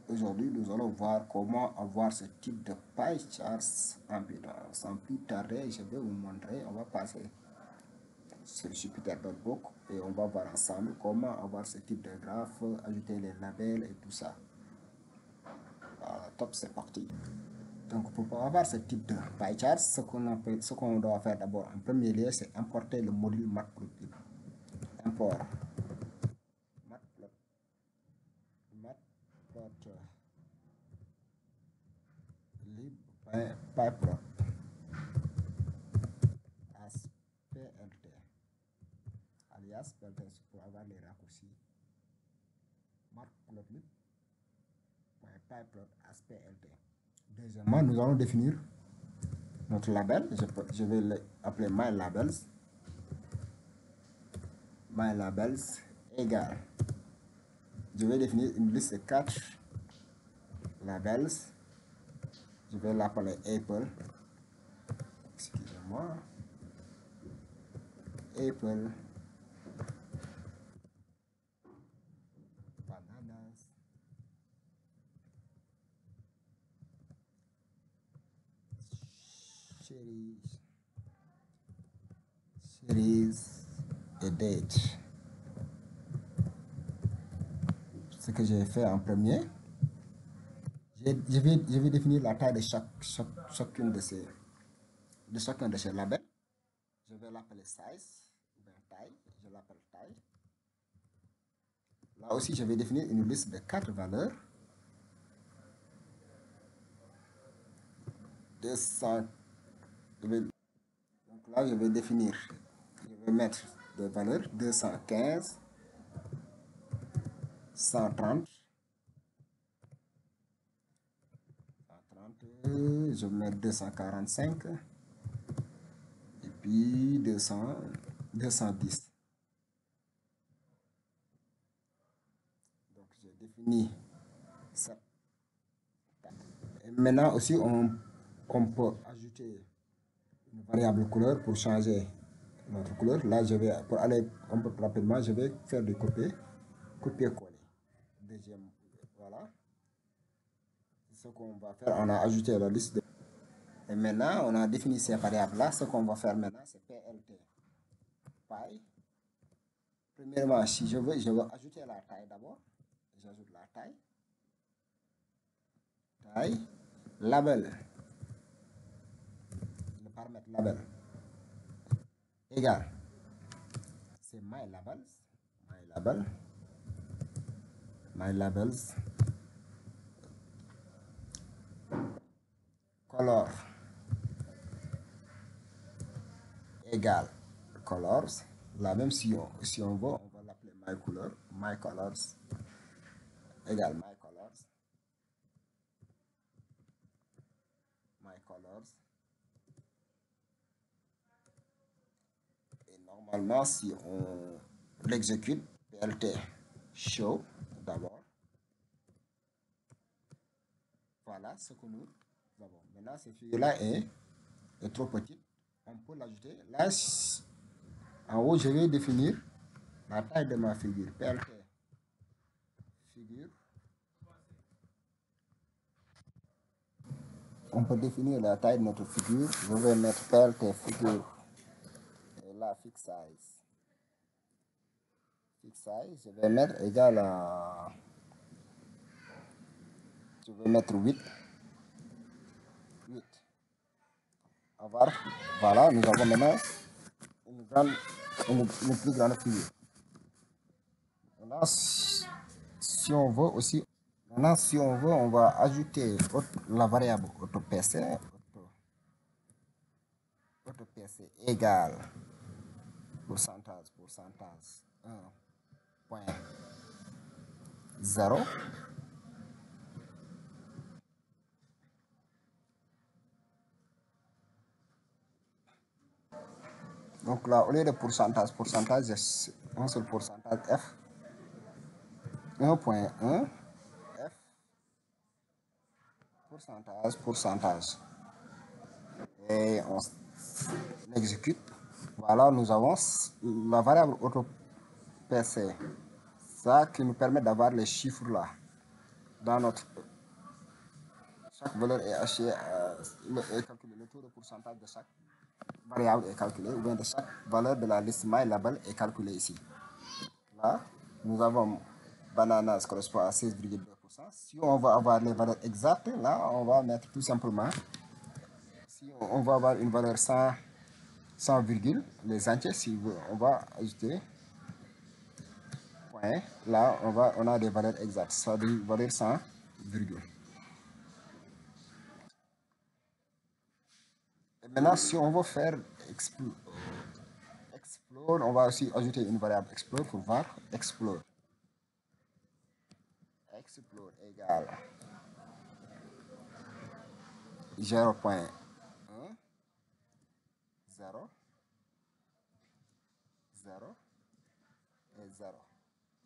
Aujourd'hui, nous allons voir comment avoir ce type de pie chart en Python. Sans plus tarder, je vais vous montrer. On va passer sur le Jupyter Notebook et on va voir ensemble comment avoir ce type de graphe, ajouter les labels et tout ça. Voilà, top, c'est parti. Donc, pour avoir ce type de pie chart, ce qu'on doit faire d'abord en premier lieu, c'est importer le module Matplotlib. Import Matplotlib Python as PLT, alias PLT pour avoir les raccourcis. Matplotlib Python as PLT. Deuxièmement, nous allons définir notre label. Je vais l'appeler MyLabels. MyLabels égale. Je vais définir une liste de 4 labels. Je vais l'appeler Apple. Excusez-moi. Apple. Bananas. Cherries et dates. Ce que j'ai fait en premier, je vais définir la taille de chacun de ces labels. Je vais l'appeler size, ou bien taille, je l'appelle taille. Là aussi, je vais définir une liste de 4 valeurs. 200. Donc là, je vais définir, je vais mettre des valeurs 215, 130, je vais mettre 245 et puis 210. Donc j'ai défini ça. Et maintenant aussi on peut ajouter une variable couleur pour changer notre couleur. Là je vais, pour aller un peu rapidement, je vais faire du copier-coller. Deuxième, voilà. Ce qu'on va faire, on a ajouté la liste et maintenant on a défini ces variables là. Ce qu'on va faire maintenant, c'est PLT Pie. Premièrement, si je veux ajouter la taille d'abord. J'ajoute la taille, label, le paramètre label égal, c'est MyLabels, color égal colors. Là même si on veut, on va l'appeler MyColors égal MyColors. Et normalement, si on l'exécute, PLT show d'abord. Voilà ce que nous avons. Maintenant, cette figure-là est trop petite. On peut l'ajouter. Là, en haut, je vais définir la taille de ma figure. PLT figure. On peut définir la taille de notre figure. Je vais mettre PLT figure. Et là, fix size. Je vais mettre égal à. Je vais mettre 8. Voilà, nous avons maintenant une plus grande figure. Maintenant, si on veut aussi, on va ajouter la variable AutoPC égale pourcentage 1.0. Donc là, au lieu de pourcentage, c'est un seul pourcentage F. 1.1 F pourcentage. Et on exécute. Voilà, nous avons la variable AutoPC. Ça qui nous permet d'avoir les chiffres là. dans notre... Chaque valeur est hachée, est calculée, le taux de pourcentage de chaque variable est calculé, ou bien de chaque valeur de la liste MyLabel est calculé ici. Là, nous avons bananas correspond à 16,2%. Si on veut avoir les valeurs exactes, là, on va mettre tout simplement, si on veut avoir une valeur 100 virgule, les entiers, si on va ajouter point, là, on a des valeurs exactes, c'est-à-dire valeur 100 virgule. Et maintenant, si on veut faire explore, on va aussi ajouter une variable explore pour voir explore. Explore égale 0.1, 0, 0 et 0.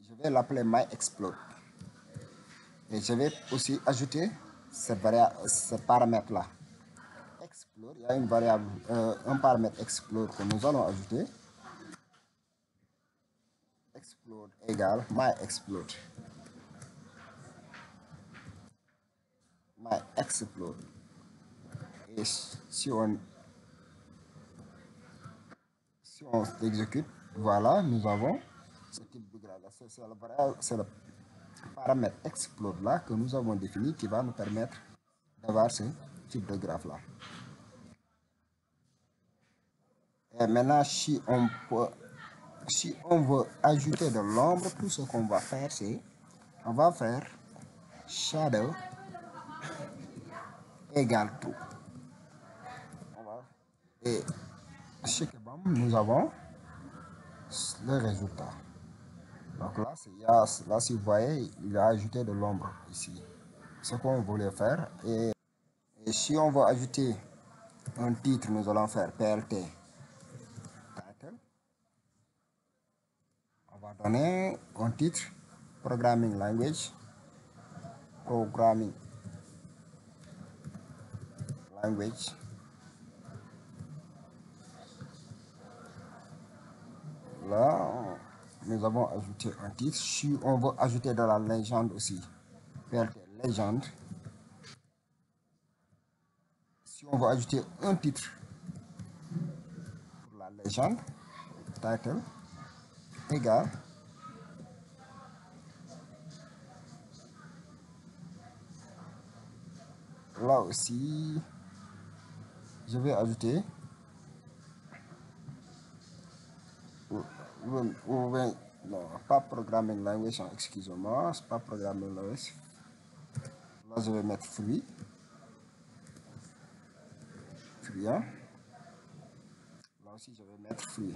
Je vais l'appeler myExplore. Et je vais aussi ajouter ce paramètre-là. Explore, il y a une variable, un paramètre explore que nous allons ajouter. Explore égale myExplore. MyExplore. Et si on exécute, voilà, nous avons ce type de graphe. C'est le paramètre explore là que nous avons défini qui va nous permettre d'avoir ce type de graphe là. Et maintenant, si on veut ajouter de l'ombre, tout ce qu'on va faire, c'est on va faire shadow égale true. Et chez Kebam, nous avons le résultat. Donc là, si vous voyez, il a ajouté de l'ombre ici. Ce qu'on voulait faire. Et si on veut ajouter un titre, nous allons faire plt title. On va donner un titre programming language. Là, nous avons ajouté un titre. Si on veut ajouter de la légende aussi, plt légende. Si on veut ajouter un titre pour la légende, title égale là aussi, je vais ajouter non, pas programming language, excusez-moi, c'est pas programming language. Là, je vais mettre free. Hein? Là aussi, je vais mettre free.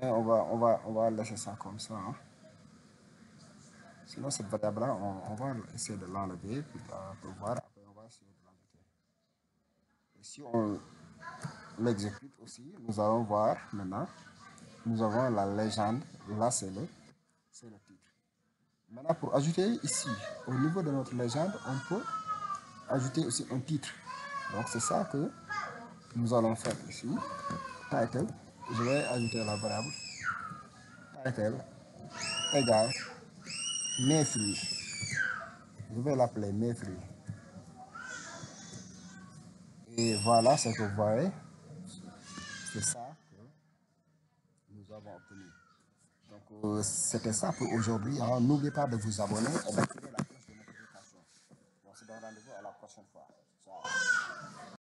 On va laisser ça comme ça. Hein? Sinon, cette variable-là, on va essayer de l'enlever pour voir. Après, on va essayer de l'ajouter. Et si on l'exécute aussi, nous allons voir maintenant. Nous avons la légende. Là, c'est le titre. Maintenant, pour ajouter ici, au niveau de notre légende, on peut ajouter aussi un titre. Donc, c'est ça que nous allons faire ici. Title. Je vais ajouter la variable title égale Mayfree. Je vais l'appeler Mayfree. Et voilà ce que vous voyez. C'est ça que nous avons obtenu. Donc, c'était ça pour aujourd'hui. Alors, n'oubliez pas de vous abonner et d'activer la cloche de notification. On se donne rendez-vous à la prochaine fois. Ciao.